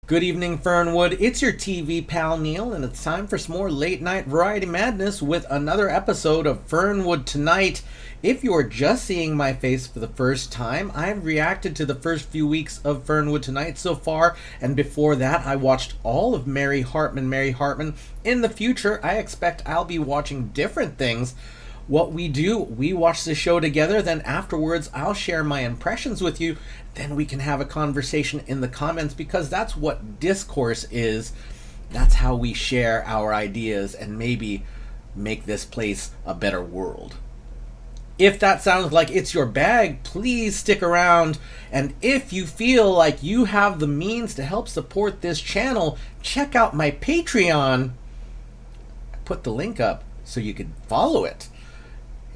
Good evening, Fernwood. It's your TV pal Neil, and it's time for some more late night variety madness with another episode of Fernwood Tonight. If you're just seeing my face for the first time, I've reacted to the first few weeks of Fernwood Tonight so far, and before that, I watched all of Mary Hartman. In the future, I expect I'll be watching different things. What we do, we watch the show together, then afterwards I'll share my impressions with you, then we can have a conversation in the comments because that's what discourse is. That's how we share our ideas and maybe make this place a better world. If that sounds like it's your bag, please stick around. And if you feel like you have the means to help support this channel, check out my Patreon. I put the link up so you can follow it.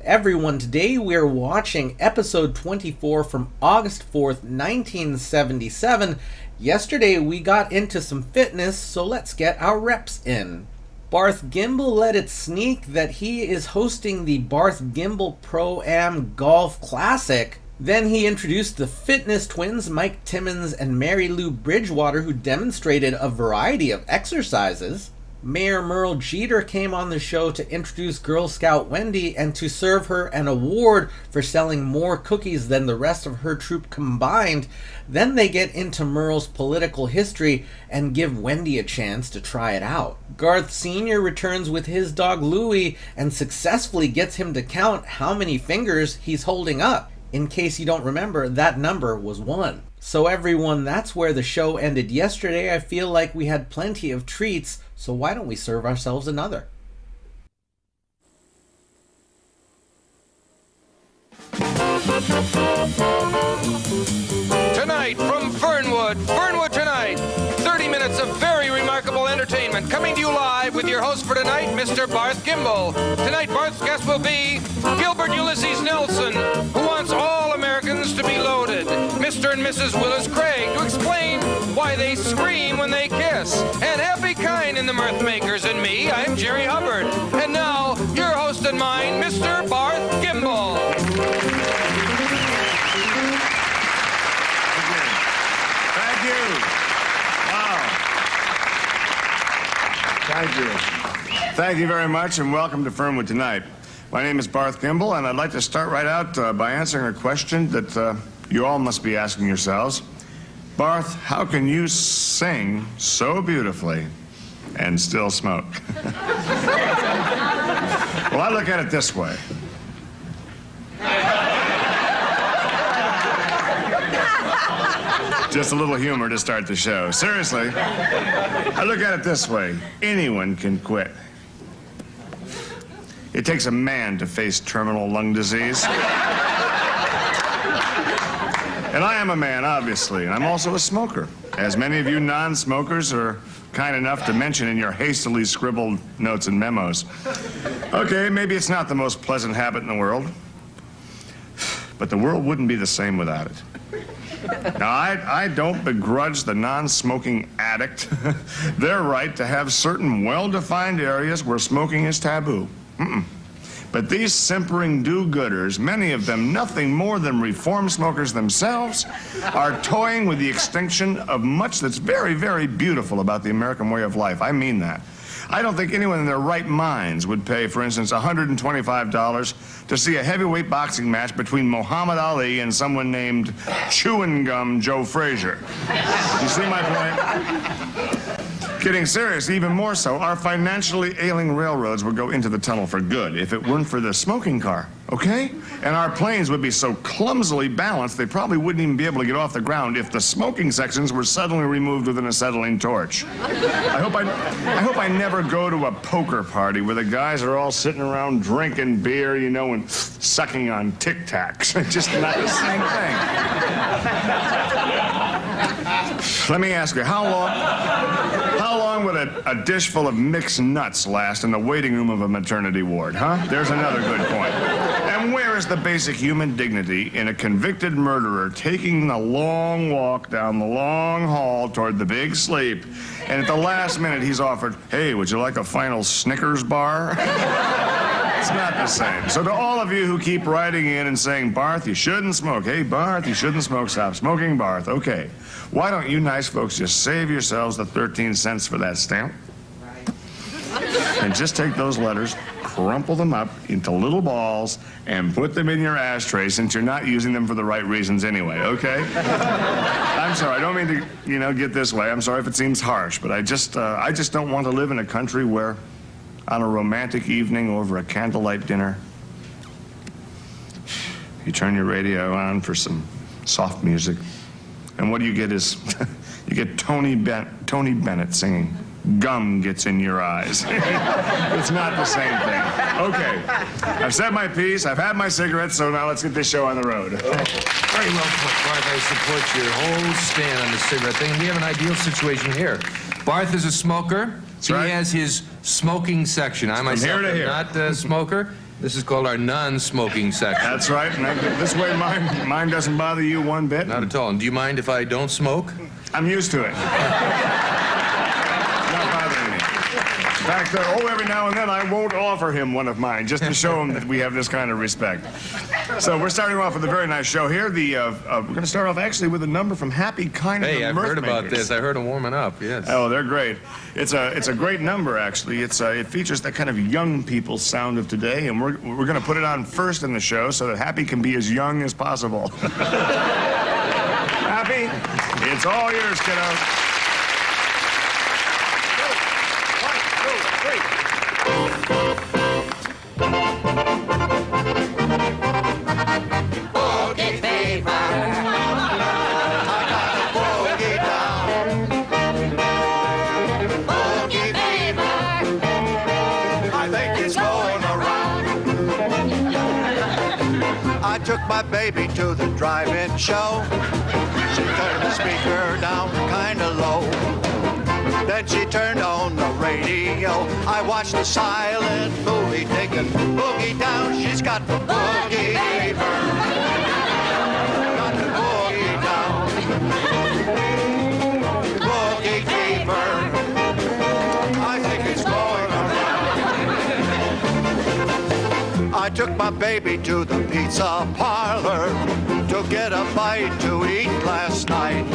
Everyone, today we're watching episode 24 from August 4th, 1977. Yesterday we got into some fitness, so let's get our reps in. Barth Gimble let it sneak that he is hosting the Barth Gimble Pro-Am Golf Classic. Then he introduced the fitness twins, Mike Timmons and Mary Lou Bridgewater, who demonstrated a variety of exercises. Mayor Merle Jeter came on the show to introduce Girl Scout Wendy and to serve her an award for selling more cookies than the rest of her troop combined. Then they get into Merle's political history and give Wendy a chance to try it out. Garth Sr. returns with his dog Louie and successfully gets him to count how many fingers he's holding up. In case you don't remember, that number was 1. So everyone, that's where the show ended yesterday. I feel like we had plenty of treats, so why don't we serve ourselves another? Tonight from Fernwood, Fernwood Tonight, 30 minutes of very remarkable entertainment coming to you live with your host for tonight, Mr. Barth Gimble. Tonight, Barth's guest will be Gilbert Ulysses Nelson, who wants all Americans to be loaded. Mr. and Mrs. Willis Craig to explain why they scream when they kiss. And happy kind in the mirth makers and me, I'm Jerry Hubbard. And now, your host and mine, Mr. Barth Gimble. Thank you. Wow. Thank you. Thank you very much, and welcome to Fernwood Tonight. My name is Barth Gimble, and I'd like to start right out by answering a question that you all must be asking yourselves. Barth, how can you sing so beautifully and still smoke? Well, I look at it this way. Just a little humor to start the show. Seriously, I look at it this way. Anyone can quit. It takes a man to face terminal lung disease. And I am a man, obviously, and I'm also a smoker, as many of you non-smokers are kind enough to mention in your hastily scribbled notes and memos. Okay, maybe it's not the most pleasant habit in the world, but the world wouldn't be the same without it. Now, I don't begrudge the non-smoking addict their right to have certain well-defined areas where smoking is taboo. But these simpering do-gooders, many of them nothing more than reform smokers themselves, are toying with the extinction of much that's very, very beautiful about the American way of life. I mean that. I don't think anyone in their right minds would pay, for instance, $125 to see a heavyweight boxing match between Muhammad Ali and someone named Chewing Gum Joe Frazier. You see my point? Kidding serious, even more so, our financially ailing railroads would go into the tunnel for good if it weren't for the smoking car, okay? And our planes would be so clumsily balanced they probably wouldn't even be able to get off the ground if the smoking sections were suddenly removed with an acetylene torch. I hope I never go to a poker party where the guys are all sitting around drinking beer, you know, and sucking on Tic Tacs. Just not the same thing. Let me ask you, how long would a dish full of mixed nuts last in the waiting room of a maternity ward, huh? There's another good point. And where is the basic human dignity in a convicted murderer taking the long walk down the long hall toward the big sleep, and at the last minute he's offered, hey, would you like a final Snickers bar? It's not the same. So to all of you who keep writing in and saying, Barth, you shouldn't smoke. Hey, Barth, you shouldn't smoke. Stop smoking, Barth. Okay. Why don't you nice folks just save yourselves the 13 cents for that stamp? And just take those letters, crumple them up into little balls, and put them in your ashtray since you're not using them for the right reasons anyway, okay? I'm sorry, I don't mean to, get this way. I'm sorry if it seems harsh, but I just don't want to live in a country where on a romantic evening over a candlelight dinner, you turn your radio on for some soft music, and what you get is, you get Tony Bennett singing, "Gum Gets in Your Eyes." It's not the same thing. Okay, I've said my piece, I've had my cigarettes, so now let's get this show on the road. Very well put, Barth. I support your whole stand on the cigarette thing. We have an ideal situation here. Barth is a smoker. That's right. He has his smoking section. I myself am not a smoker. This is called our non-smoking section. That's right, and this way mine doesn't bother you one bit. Not at all. And do you mind if I don't smoke? I'm used to it. In fact, every now and then I won't offer him one of mine, just to show him that we have this kind of respect. So we're starting off with a very nice show here. We're going to start off actually with a number from Happy Kind of the Hey, I've heard about this. I heard them warming up, yes. Oh, they're great. It's a great number, actually. It features that kind of young people sound of today, and we're going to put it on first in the show so that Happy can be as young as possible. Happy, it's all yours, kiddo. I took my baby to the drive-in show. She turned the speaker down kinda low. Then she turned on the radio. I watched the silent movie taking boogie down. She's got the boogie fever. Got the boogie down. Boogie fever. I think it's going around. I took my baby to the pizza parlor to get a bite to eat last night.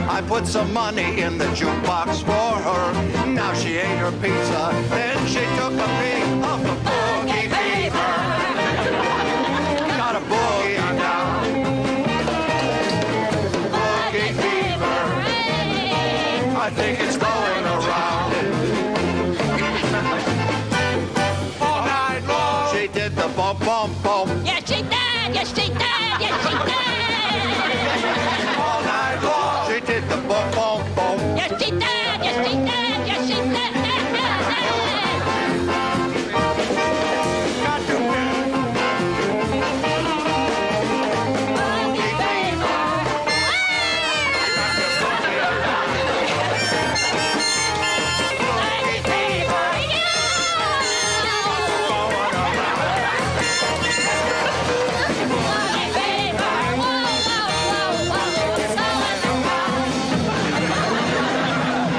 I put some money in the jukebox for her. Now she ate her pizza, then she took a peek of the boogie fever. Got a boogie down. Boogie fever. I think it's going around. All night long. She did the bump, bump, bump. Yes, she did. Yes, she did. Yes, she did. All night long. She did the bump, bump, bump. Yes, she did. Yes, she did. Yes, she did. Got to win. Boogie fever. Boogie fever. Going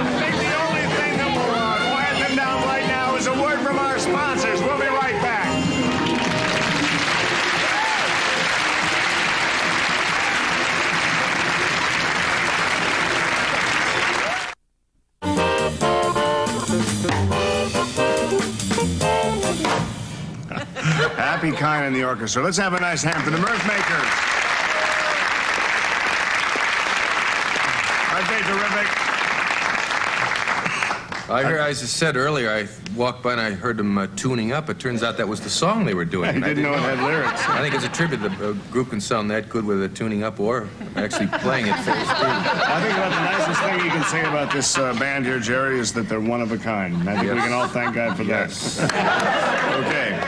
I think the only thing that will quiet them down right now is a word from our sponsors. We'll be right back. Happy Kind in the orchestra. Let's have a nice hand for the Mirth Makers. Aren't they terrific? I heard, as I said earlier, I walked by and I heard them tuning up. It turns out that was the song they were doing. I didn't know it had lyrics. I think it's a tribute. The group can sound that good with a tuning up or actually playing it full speed. I think about the nicest thing you can say about this band here, Jerry, is that they're one of a kind. I think we can all thank God for that. Okay.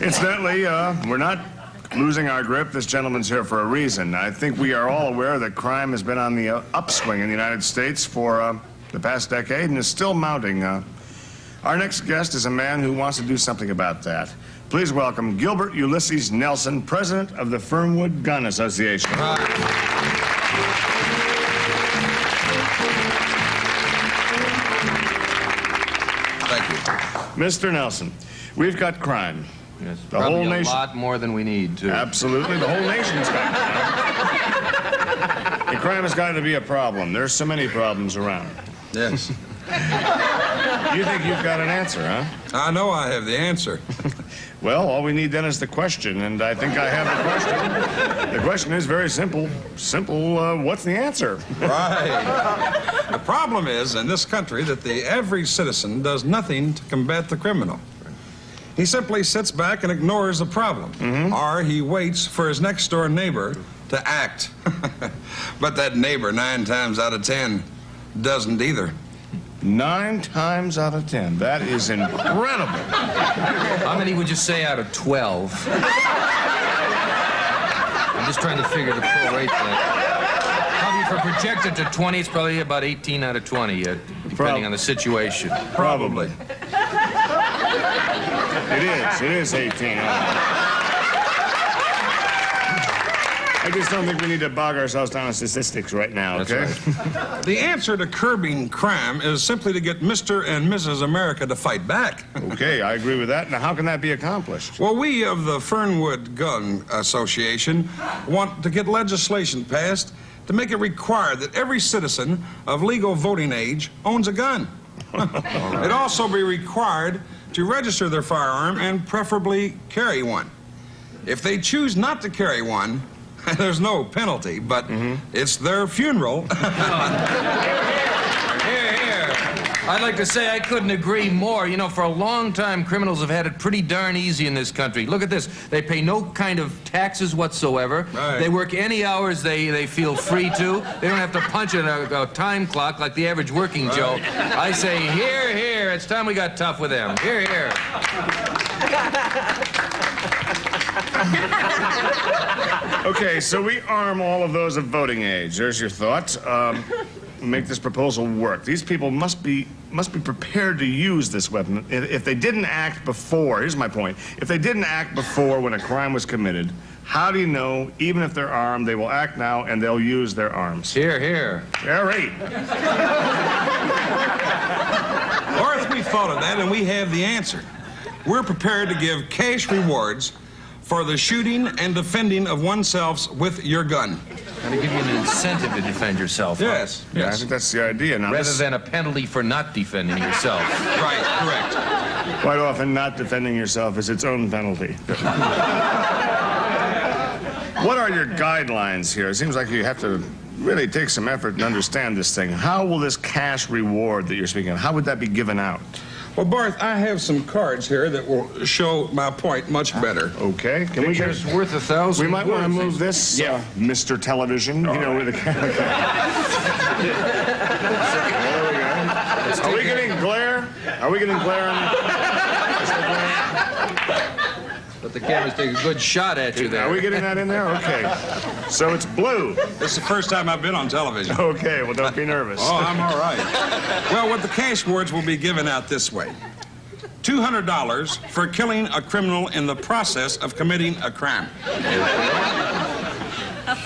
Incidentally, we're not losing our grip. This gentleman's here for a reason. I think we are all aware that crime has been on the upswing in the United States for the past decade and is still mounting. Our next guest is a man who wants to do something about that. Please welcome Gilbert Ulysses Nelson, president of the Fernwood Gun Association. Thank you. Mr. Nelson, we've got crime. Yes, The probably whole a nation. lot more than we need, too. Absolutely, the whole nation's got crime. And crime has got to be a problem. There's so many problems around. Yes. You think you've got an answer, huh? I know I have the answer. Well, all we need then is the question, and I think I have the question. The question is very simple. What's the answer? Right. The problem is, in this country, that the average citizen does nothing to combat the criminal. He simply sits back and ignores the problem. Or he waits for his next-door neighbor to act. But that neighbor, 9 times out of 10, doesn't either. 9 times out of 10. That is incredible. How many would you say out of 12? I'm just trying to figure the prorate thing. Probably if I project it to 20, it's probably about 18 out of 20, depending on the situation. Probably. It is 18. I just don't think we need to bog ourselves down in statistics right now, okay? That's The answer to curbing crime is simply to get Mr. and Mrs. America to fight back. Okay, I agree with that. Now, how can that be accomplished? Well, we of the Fernwood Gun Association want to get legislation passed to make it required that every citizen of legal voting age owns a gun. It'd also be required to register their firearm and preferably carry one. If they choose not to carry one, there's no penalty, but it's their funeral. Here. I'd like to say I couldn't agree more. You know, for a long time, criminals have had it pretty darn easy in this country. Look at this. They pay no kind of taxes whatsoever. Right. They work any hours they feel free to. They don't have to punch in a time clock like the average working Joe. I say, here. It's time we got tough with them. Here. Okay, so we arm all of those of voting age. There's your thought. Make this proposal work. These people must be prepared to use this weapon. If they didn't act before, here's my point. If they didn't act before when a crime was committed, how do you know, even if they're armed, they will act now and they'll use their arms? Here. All right. Or if we thought of that and we have the answer. We're prepared to give cash rewards for the shooting and defending of oneself with your gun. Gotta give you an incentive to defend yourself. huh? Yes. Yeah, I think that's the idea. Now, Rather than a penalty for not defending yourself. Right, correct. quite often, not defending yourself is its own penalty. What are your guidelines here? It seems like you have to really take some effort and understand this thing. How will this cash reward that you're speaking of, how would that be given out? Well, Barth, I have some cards here that will show my point much better. Okay, can we get... Picture's worth 1,000 We might want to words. move this, Mr. Television, you know, with the camera. There we go. Are we getting glare? Are we getting glare on But the cameras take a good shot at you there. Are we getting that in there? Okay. So it's blue. This is the first time I've been on television. Okay, well, don't be nervous. Oh, I'm all right. Well, what the cash rewards will be given out this way. $200 for killing a criminal in the process of committing a crime. A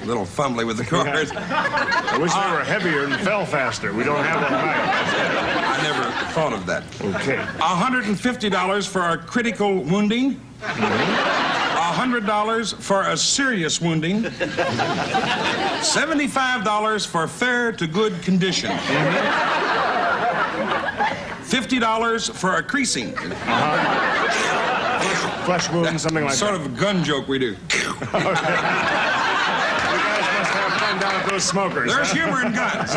little fumbly with the cards. I wish they were heavier and fell faster. We don't have that I never thought of that. Okay. $150 for a critical wounding. $100 for a serious wounding. $75 for fair to good condition. $50 for a creasing. Flesh wound, something like Sort that. of a gun joke we do. Down at those smokers. There's humor in guns.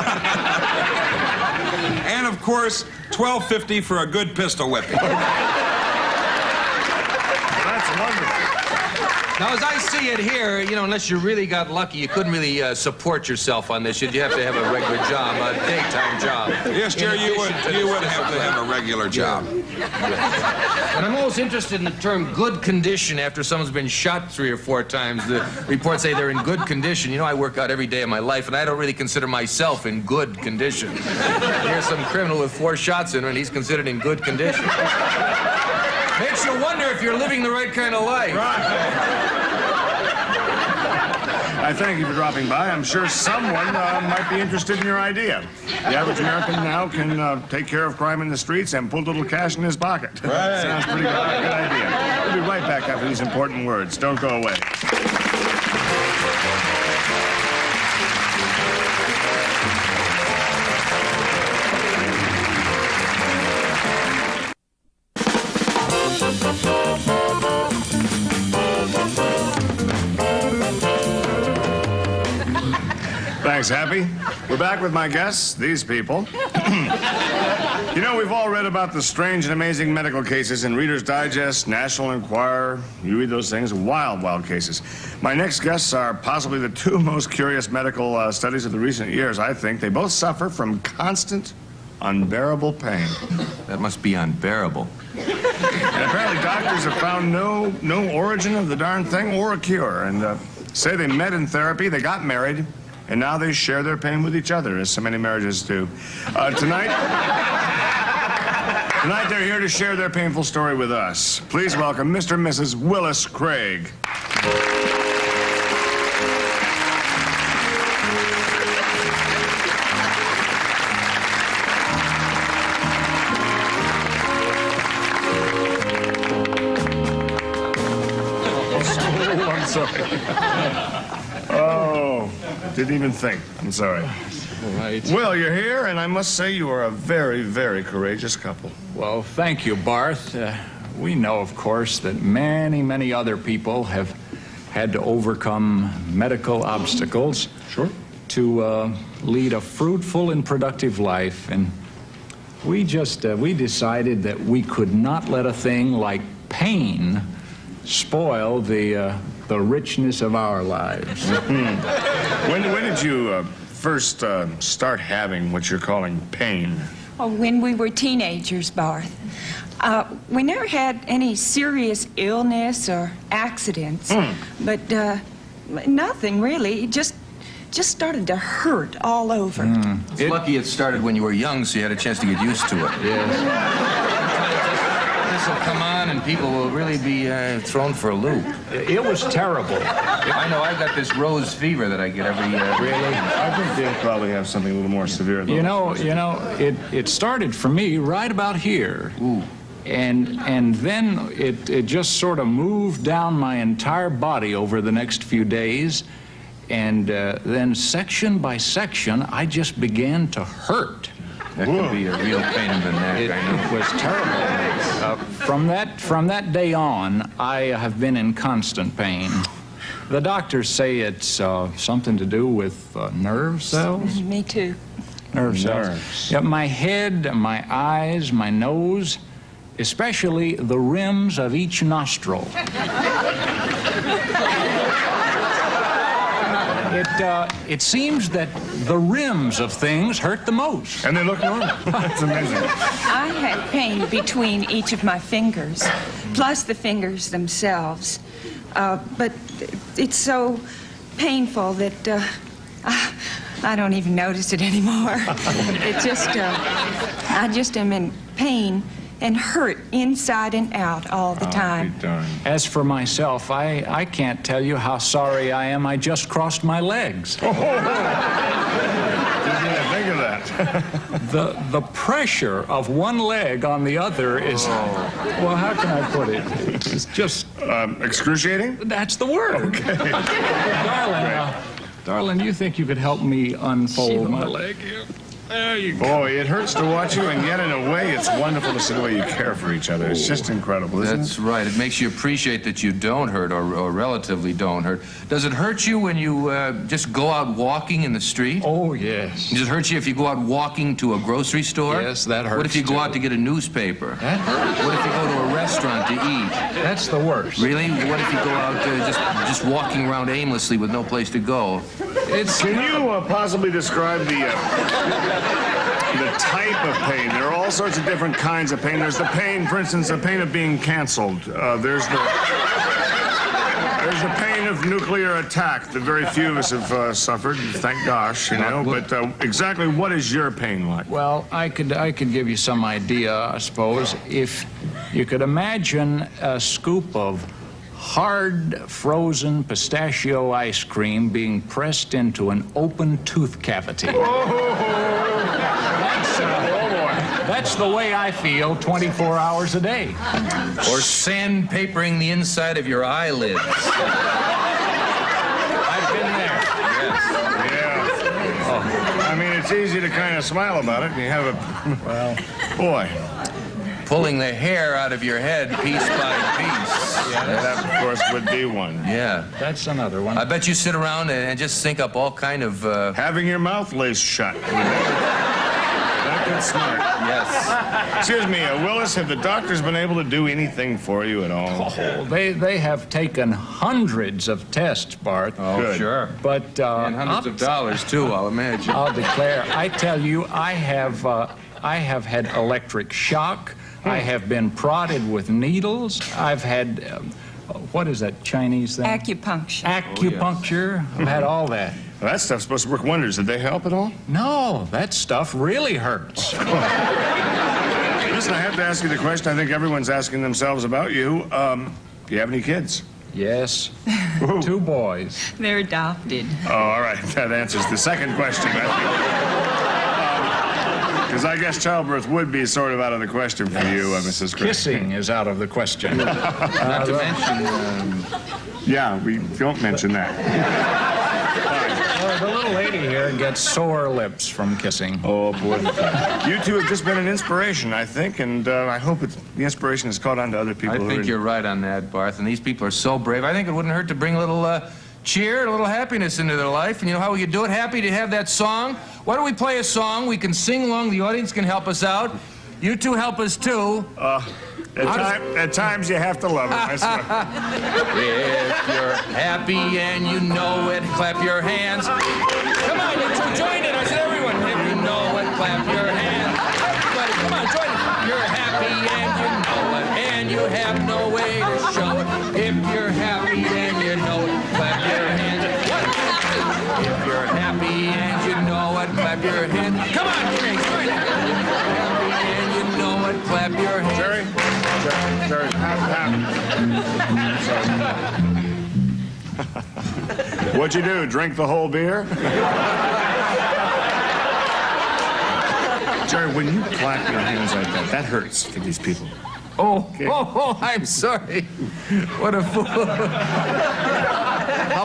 And of course, $12.50 for a good pistol whipping. That's wonderful. Now, as I see it here, you know, unless you really got lucky, you couldn't really support yourself on this. You'd have to have a regular job, a daytime job. Yes, Jerry, you would have to have a regular job. And I'm always interested in the term good condition after someone's been shot 3 or 4 times. The reports say they're in good condition. You know, I work out every day of my life, and I don't really consider myself in good condition. Here's some criminal with 4 shots in him, and he's considered in good condition. Makes you wonder if you're living the right kind of life. I I thank you for dropping by. I'm sure someone might be interested in your idea. The average American now can take care of crime in the streets and put a little cash in his pocket. Right. Sounds pretty good. Good idea. We'll be right back after these important words. Don't go away. Thanks, Happy. We're back with my guests, these people. You know, we've all read about the strange and amazing medical cases in Reader's Digest, National Enquirer. You read those things, wild, wild cases. My next guests are possibly the two most curious medical studies of the recent years, I think. They both suffer from constant, unbearable pain. That must be unbearable. And apparently doctors have found no origin of the darn thing or a cure. And say they met in therapy, they got married, and now they share their pain with each other, as so many marriages do. Tonight they're here to share their painful story with us. Please welcome Mr. and Mrs. Willis Craig. Oh, I'm sorry. Oh, didn't even think. I'm sorry. Right. Well, you're here, and I must say you are a very, very courageous couple. Well, thank you, Barth. We know, of course, that many, many other people have had to overcome medical obstacles. Sure. To lead a fruitful and productive life. And we decided that we could not let a thing like pain spoil the richness of our lives. When did you first start having what you're calling pain? Oh, when we were teenagers, Barth. We never had any serious illness or accidents, but nothing really. It just started to hurt all over. It's lucky it started when you were young, so you had a chance to get used to it. Yes. This will come on, and people will really be thrown for a loop. It was terrible. I know I've got this rose fever that I get every Really? I think they'll probably have something a little more severe. You know, it started for me right about here. Ooh. And then it just sort of moved down my entire body over the next few days. And then section by section, I just began to hurt. That could be a real pain in the neck, It I know. was terrible. From that day on, I have been in constant pain. The doctors say it's something to do with nerve cells. Me too. Nerve cells. Nerves. Yeah, my head, my eyes, my nose, especially the rims of each nostril. It seems that the rims of things hurt the most. And they look normal. That's amazing. I had pain between each of my fingers, plus the fingers themselves. But it's so painful that I don't even notice it anymore. I just am in pain and hurt inside and out all the time. As for myself, I can't tell you how sorry I am I just crossed my legs. Didn't even think of that. The pressure of one leg on the other is, well, how can I put it? It's just, Excruciating? that's the word. Okay. Darling, you think you could help me unfold my leg here? There you go. Boy, it hurts to watch you, and yet in a way, it's wonderful to see the way you care for each other. It's just incredible, isn't That's right. It makes you appreciate that you don't hurt or relatively don't hurt. Does it hurt you when you just go out walking in the street? Oh, yes. Does it hurt you if you go out walking to a grocery store? Yes, that hurts, What if you go too. out to get a newspaper? That hurts. What if you go to a restaurant to eat? That's the worst. Really? What if you go out just walking around aimlessly with no place to go? Can you possibly describe the type of pain? There are all sorts of different kinds of pain. There's the pain, for instance, the pain of being canceled. There's the pain of nuclear attack that very few of us have suffered, thank gosh, you know. But exactly what is your pain like? Well, I could give you some idea, I suppose. If you could imagine a scoop of hard frozen pistachio ice cream being pressed into an open tooth cavity. That's the way I feel 24 hours a day. Or sandpapering the inside of your eyelids. I've been there. Yeah. I mean, it's easy to kind of smile about it, and you have a... Well, boy. Pulling the hair out of your head piece by piece. Yeah, that, of course, would be one. Yeah. That's another one. I bet you sit around and just think up all kind of... Having your mouth laced shut. That gets smart. Yes. Excuse me, Willis, have the doctors been able to do anything for you at all? Oh, they have taken hundreds of tests, Bart. Oh, Good. sure. But And hundreds of dollars, too, I'll imagine. I'll declare, I tell you, I have had electric shock. I have been prodded with needles. I've had, what is that Chinese thing? Acupuncture. Acupuncture. I've had all that. Well, that stuff's supposed to work wonders. Did they help at all? No, that stuff really hurts. Listen, I have to ask you the question I think everyone's asking themselves about you. Do you have any kids? Yes. 2 boys. They're adopted. Oh, all right. That answers the second question, I think. Because I guess childbirth would be sort of out of the question for you, Mrs. Gray. Kissing is out of the question. Not to mention... Yeah, we don't mention that. The little lady here gets sore lips from kissing. Oh, boy. You two have just been an inspiration, I think, and I hope the inspiration has caught on to other people. I think you're right on that, Barth, and these people are so brave. I think it wouldn't hurt to bring a little cheer, a little happiness into their life. And you know how we could do it? Happy to have that song. Why don't we play a song? We can sing along. The audience can help us out. You two help us, too. At times you have to love it, I swear. If you're happy and you know it, clap your hands. Come on, you two, join it. I said everyone. If you know it, clap your hands. Everybody, come on, join it. You're happy and you know it, and you have no way to show it. If you're happy and you know it, clap your hands. If you're happy and you know it, clap your hands. Come on, Jerry, join it. If you're happy and you know it, clap your hands. Jerry? Jerry, What'd you do, drink the whole beer? Jerry, when you clap your hands like that, that hurts for these people. Oh, I'm sorry. What a fool. How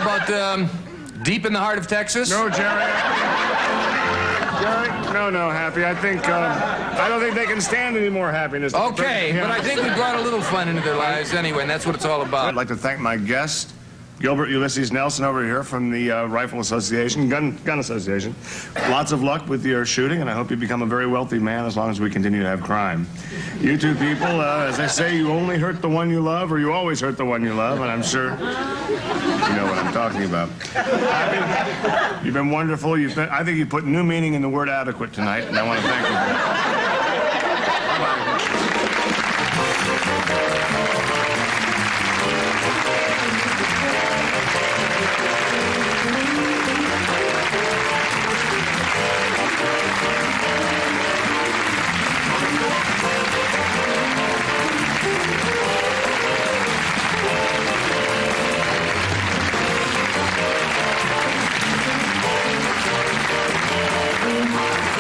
about deep in the heart of Texas? No, Jerry. Jerry, no, Happy. I don't think they can stand any more happiness. Okay, but I think we brought a little fun into their lives anyway, and that's what it's all about. I'd like to thank my guest, Gilbert Ulysses Nelson over here from the Rifle Association, Gun Association. Lots of luck with your shooting, and I hope you become a very wealthy man as long as we continue to have crime. You two people, as they say, you only hurt the one you love, or you always hurt the one you love, and I'm sure you know what I'm talking about. Happy, you've been wonderful. I think you put new meaning in the word adequate tonight, and I want to thank you for that.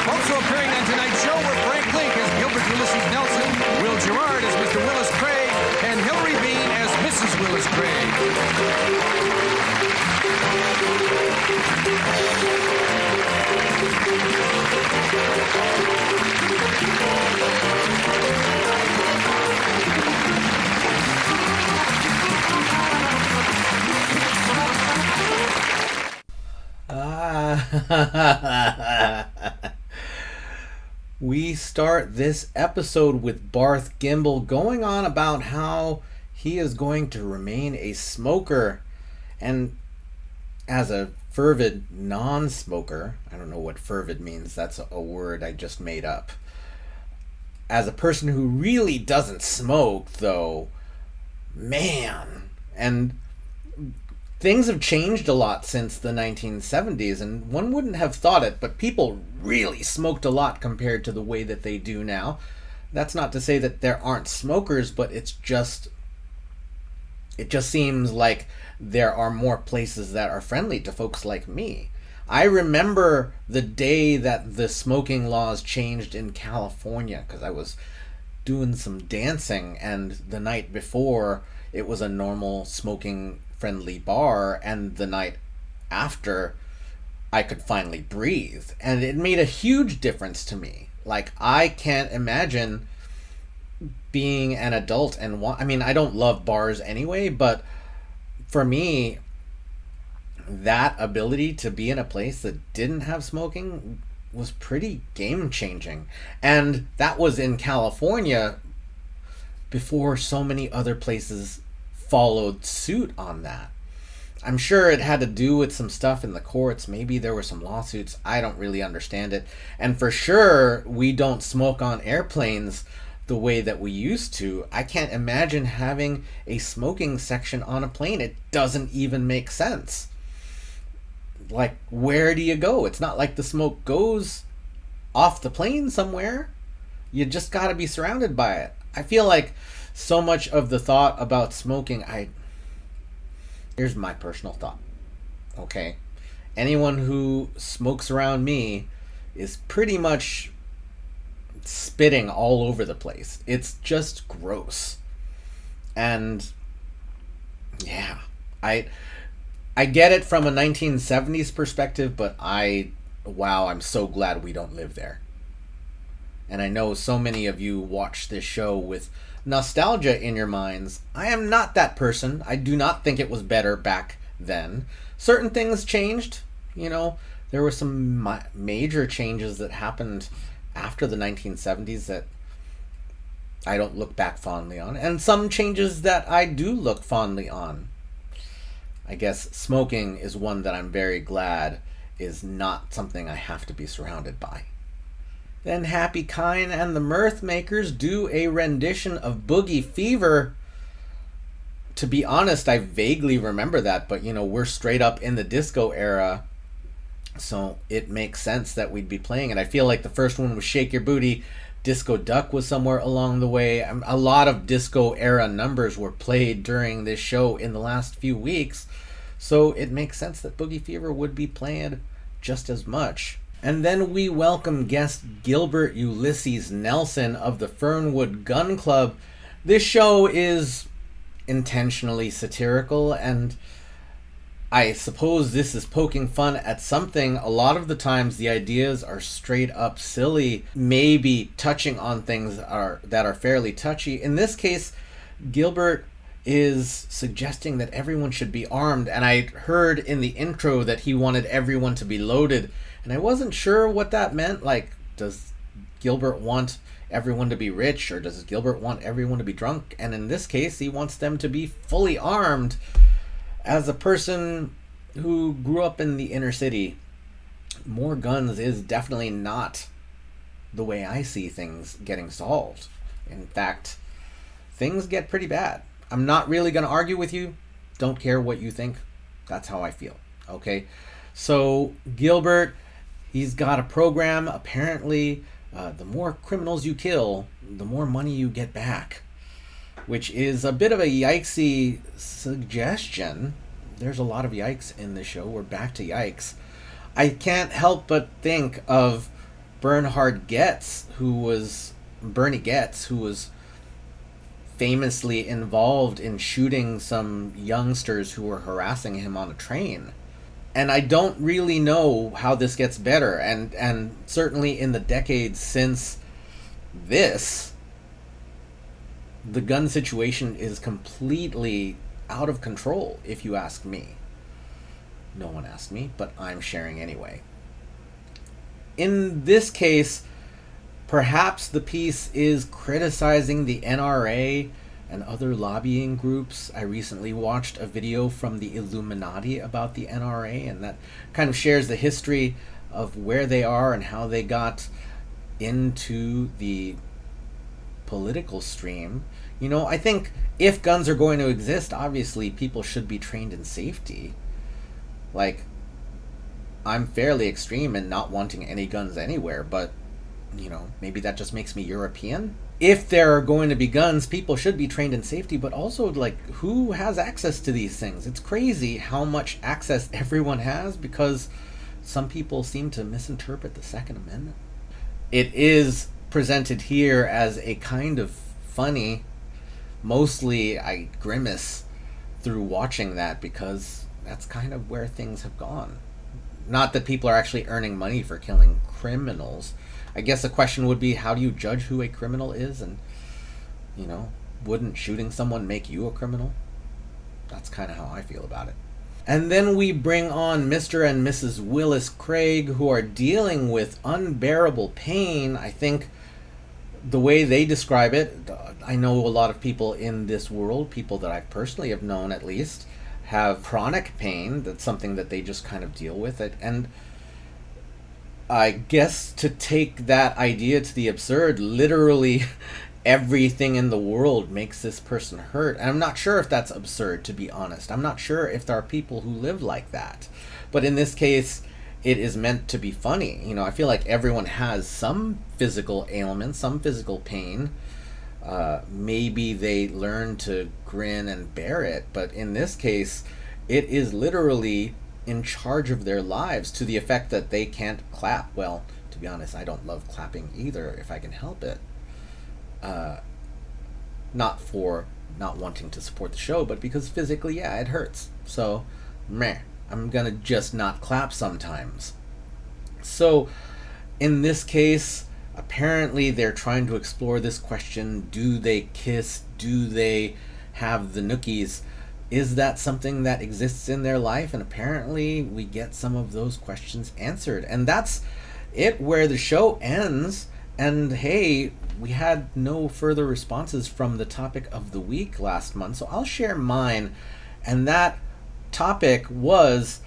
Also appearing on tonight's show were Frank Link as Gilbert Ulysses Nelson, Will Gerard as Mr. Willis Craig, and Hillary Bean as Mrs. Willis Craig. We start this episode with Barth Gimbel going on about how he is going to remain a smoker. And as a fervid non-smoker, I don't know what fervid means, that's a word I just made up. As a person who really doesn't smoke, though, man, and things have changed a lot since the 1970s, and one wouldn't have thought it, but people really smoked a lot compared to the way that they do now. That's not to say that there aren't smokers, but it's just It just seems like there are more places that are friendly to folks like me. I remember the day that the smoking laws changed in California because I was doing some dancing, and the night before it was a normal smoking friendly bar, and the night after I could finally breathe. And it made a huge difference to me. Like, I can't imagine being an adult and I mean, I don't love bars anyway, but for me, that ability to be in a place that didn't have smoking was pretty game changing. And that was in California before so many other places followed suit on that. I'm sure it had to do with some stuff in the courts. Maybe there were some lawsuits. I don't really understand it. And for sure, we don't smoke on airplanes the way that we used to. I can't imagine having a smoking section on a plane. It doesn't even make sense. Like, where do you go? It's not like the smoke goes off the plane somewhere. You just got to be surrounded by it. I feel like so much of the thought about smoking, here's my personal thought. Okay? Anyone who smokes around me is pretty much spitting all over the place. It's just gross. And yeah, I get it from a 1970s perspective, but wow, I'm so glad we don't live there. And I know so many of you watch this show with nostalgia in your minds. I am not that person. I do not think it was better back then. Certain things changed. You know, there were some major changes that happened after the 1970s that I don't look back fondly on, and some changes that I do look fondly on. I guess smoking is one that I'm very glad is not something I have to be surrounded by. Then Happy Kine and the Mirth Makers do a rendition of Boogie Fever. To be honest, I vaguely remember that, but we're straight up in the disco era, so it makes sense that we'd be playing it. I feel like the first one was Shake Your Booty. Disco Duck was somewhere along the way. A lot of disco era numbers were played during this show in the last few weeks, so it makes sense that Boogie Fever would be played just as much. And then we welcome guest Gilbert Ulysses Nelson of the Fernwood Gun Club. This show is intentionally satirical, and I suppose this is poking fun at something. A lot of the times the ideas are straight up silly, maybe touching on things that are fairly touchy. In this case, Gilbert is suggesting that everyone should be armed, and I heard in the intro that he wanted everyone to be loaded, and I wasn't sure what that meant. Like, does Gilbert want everyone to be rich, or does Gilbert want everyone to be drunk? And in this case, he wants them to be fully armed. As a person who grew up in the inner city, more guns is definitely not the way I see things getting solved. In fact, things get pretty bad. I'm not really going to argue with you. Don't care what you think. That's how I feel. Okay? So, Gilbert, he's got a program. Apparently, the more criminals you kill, the more money you get back, which is a bit of a yikesy suggestion. There's a lot of yikes in this show. We're back to yikes. I can't help but think of Bernie Getz, who was famously involved in shooting some youngsters who were harassing him on a train. And I don't really know how this gets better. And certainly in the decades since this, the gun situation is completely out of control, if you ask me. No one asked me, but I'm sharing anyway. In this case, perhaps the piece is criticizing the NRA and other lobbying groups. I recently watched a video from the Illuminati about the NRA, and that kind of shares the history of where they are and how they got into the political stream. I think if guns are going to exist, obviously people should be trained in safety. Like, I'm fairly extreme in not wanting any guns anywhere, but maybe that just makes me European. If there are going to be guns, people should be trained in safety, but also, like, who has access to these things? It's crazy how much access everyone has because some people seem to misinterpret the Second Amendment. It is presented here as a kind of funny, mostly I grimace through watching that because that's kind of where things have gone. Not that people are actually earning money for killing criminals. I guess the question would be, how do you judge who a criminal is? And, wouldn't shooting someone make you a criminal? That's kind of how I feel about it. And then we bring on Mr. and Mrs. Willis Craig, who are dealing with unbearable pain. I think the way they describe it, I know a lot of people in this world, people that I personally have known at least, have chronic pain. That's something that they just kind of deal with it. And I guess to take that idea to the absurd, literally everything in the world makes this person hurt. And I'm not sure if that's absurd, to be honest. I'm not sure if there are people who live like that. But in this case, it is meant to be funny. I feel like everyone has some physical ailment, some physical pain. Maybe they learn to grin and bear it. But in this case, it is literally in charge of their lives to the effect that they can't clap. Well, to be honest, I don't love clapping either if I can help it. Not for not wanting to support the show, but because physically, yeah, it hurts. So, I'm gonna just not clap sometimes. So, in this case, apparently they're trying to explore this question: do they kiss? Do they have the nookies? Is that something that exists in their life? And apparently we get some of those questions answered. And that's it, where the show ends. And hey, we had no further responses from the topic of the week last month, so I'll share mine. And that topic was,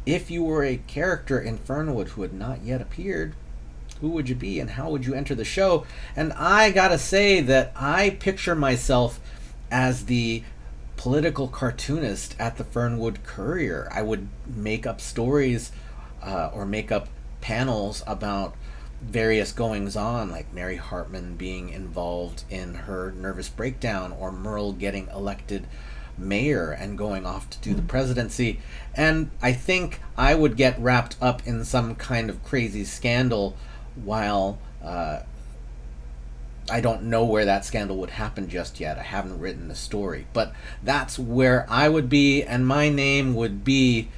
if you were a character in Fernwood who had not yet appeared, who would you be and how would you enter the show? And I gotta say that I picture myself as the political cartoonist at the Fernwood Courier. I would make up stories or make up panels about various goings on, like Mary Hartman being involved in her nervous breakdown, or Merle getting elected mayor and going off to do the presidency. And I think I would get wrapped up in some kind of crazy scandal while I don't know where that scandal would happen just yet. I haven't written the story, but that's where I would be, and my name would be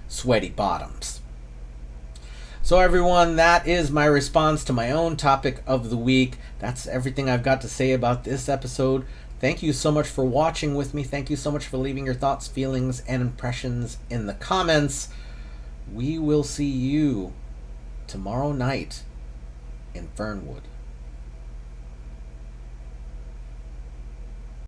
Sweaty Bottoms. So everyone, that is my response to my own topic of the week. That's everything I've got to say about this episode. Thank you so much for watching with me. Thank you so much for leaving your thoughts, feelings, and impressions in the comments. We will see you tomorrow night in Fernwood.